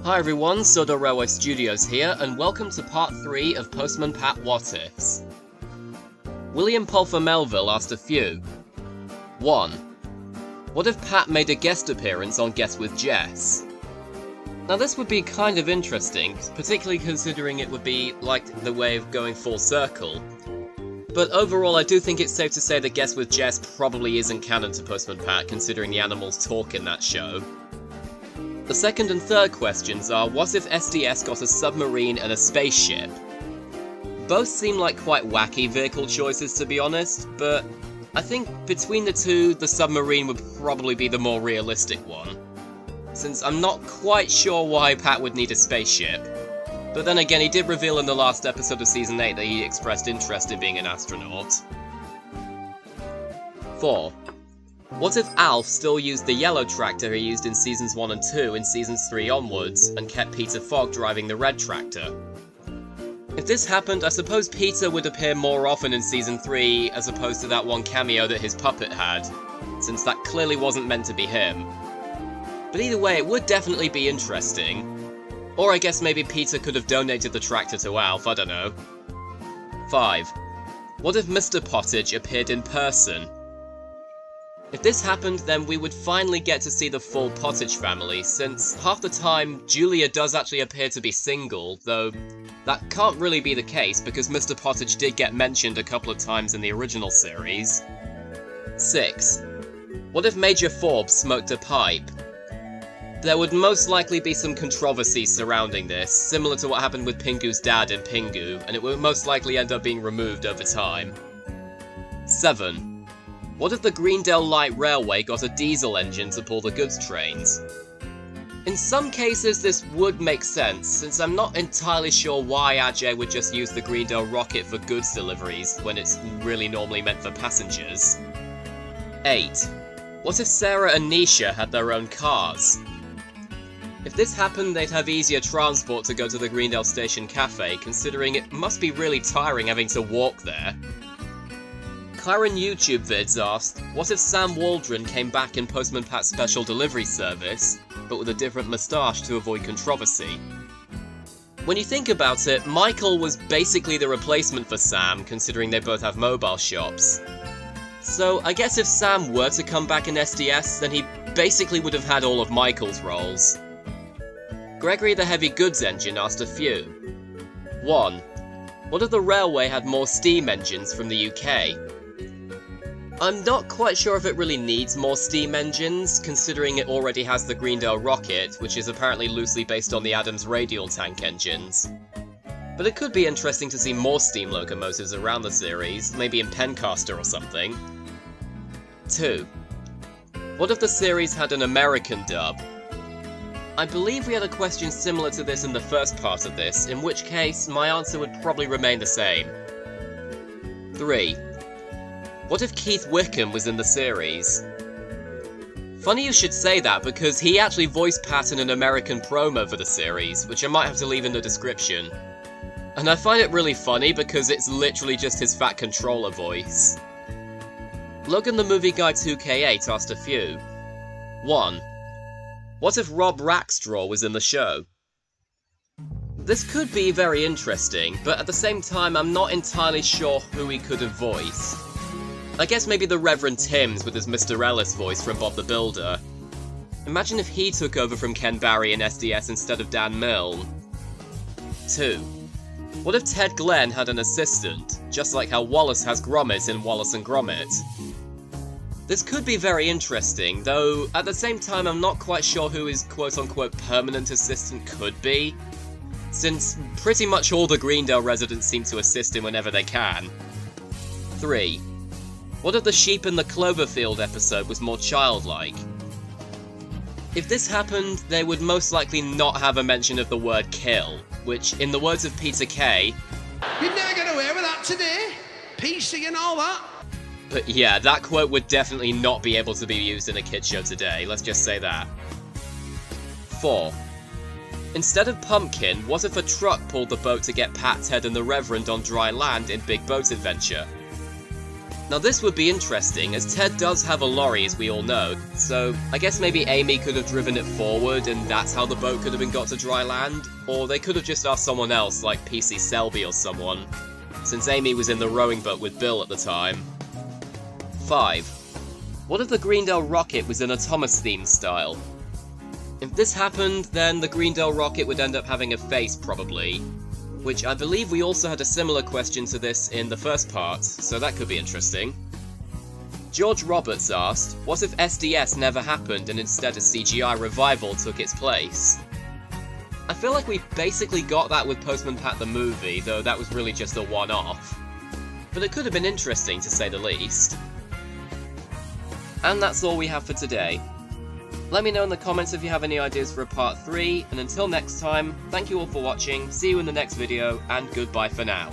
Hi everyone, Sodo Railway Studios here, and welcome to part 3 of Postman Pat What-Ifs. William Pulfer Melville asked a few. 1. What if Pat made a guest appearance on Guess with Jess? Now this would be kind of interesting, particularly considering it would be like the way of going full circle. But overall I do think it's safe to say that Guess with Jess probably isn't canon to Postman Pat, considering the animals talk in that show. The second and third questions are, what if SDS got a submarine and a spaceship? Both seem like quite wacky vehicle choices, to be honest, but I think between the two, the submarine would probably be the more realistic one, since I'm not quite sure why Pat would need a spaceship. But then again, he did reveal in the last episode of Season 8 that he expressed interest in being an astronaut. 4. What if Alf still used the yellow tractor he used in Seasons 1 and 2 in Seasons 3 onwards, and kept Peter Fogg driving the red tractor? If this happened, I suppose Peter would appear more often in Season 3 as opposed to that one cameo that his puppet had, since that clearly wasn't meant to be him. But either way, it would definitely be interesting. Or I guess maybe Peter could have donated the tractor to Alf, I don't know. 5. What if Mr. Pottage appeared in person? If this happened, then we would finally get to see the full Pottage family, since half the time Julia does actually appear to be single, though that can't really be the case because Mr. Pottage did get mentioned a couple of times in the original series. 6. What if Major Forbes smoked a pipe? There would most likely be some controversy surrounding this, similar to what happened with Pingu's dad in Pingu, and it would most likely end up being removed over time. 7. What if the Greendale Light Railway got a diesel engine to pull the goods trains? In some cases this would make sense, since I'm not entirely sure why Ajay would just use the Greendale rocket for goods deliveries, when it's really normally meant for passengers. 8. What if Sarah and Nisha had their own cars? If this happened, they'd have easier transport to go to the Greendale Station Cafe, considering it must be really tiring having to walk there. Claren YouTube vids asked, what if Sam Waldron came back in Postman Pat's special delivery service, but with a different moustache to avoid controversy? When you think about it, Michael was basically the replacement for Sam, considering they both have mobile shops. So I guess if Sam were to come back in SDS, then he basically would have had all of Michael's roles. Gregory the Heavy Goods Engine asked a few. 1. What if the railway had more steam engines from the UK? I'm not quite sure if it really needs more steam engines, considering it already has the Greendale rocket, which is apparently loosely based on the Adams radial tank engines. But it could be interesting to see more steam locomotives around the series, maybe in Pencaster or something. 2. What if the series had an American dub? I believe we had a question similar to this in the first part of this, in which case my answer would probably remain the same. 3. What if Keith Wickham was in the series? Funny you should say that, because he actually voiced Pat in an American promo for the series, which I might have to leave in the description. And I find it really funny because it's literally just his fat controller voice. Logan the Movie Guy 2K8 asked a few. 1. What if Rob Rackstraw was in the show? This could be very interesting, but at the same time I'm not entirely sure who he could have voiced. I guess maybe the Reverend Timms with his Mr. Ellis voice from Bob the Builder. Imagine if he took over from Ken Barry in SDS instead of Dan Milne. 2. What if Ted Glenn had an assistant, just like how Wallace has Gromit in Wallace and Gromit? This could be very interesting, though at the same time I'm not quite sure who his quote-unquote permanent assistant could be, since pretty much all the Greendale residents seem to assist him whenever they can. 3. What if the Sheep in the Cloverfield episode was more childlike? If this happened, they would most likely not have a mention of the word kill, which, in the words of Peter Kay, "You'd never get away with that today, PC and all that." But yeah, that quote would definitely not be able to be used in a kids show today, let's just say that. 4. Instead of Pumpkin, what if a truck pulled the boat to get Pat, Ted and the Reverend on dry land in Big Boat Adventure? Now this would be interesting, as Ted does have a lorry, as we all know, so I guess maybe Amy could have driven it forward and that's how the boat could have been got to dry land, or they could have just asked someone else, like PC Selby or someone, since Amy was in the rowing boat with Bill at the time. 5. What if the Greendale rocket was in a Thomas-themed style? If this happened, then the Greendale rocket would end up having a face, probably. Which I believe we also had a similar question to this in the first part, so that could be interesting. George Roberts asked, what if SDS never happened and instead a CGI revival took its place? I feel like we basically got that with Postman Pat the movie, though that was really just a one-off. But it could have been interesting, to say the least. And that's all we have for today. Let me know in the comments if you have any ideas for a part 3, and until next time, thank you all for watching, see you in the next video, and goodbye for now.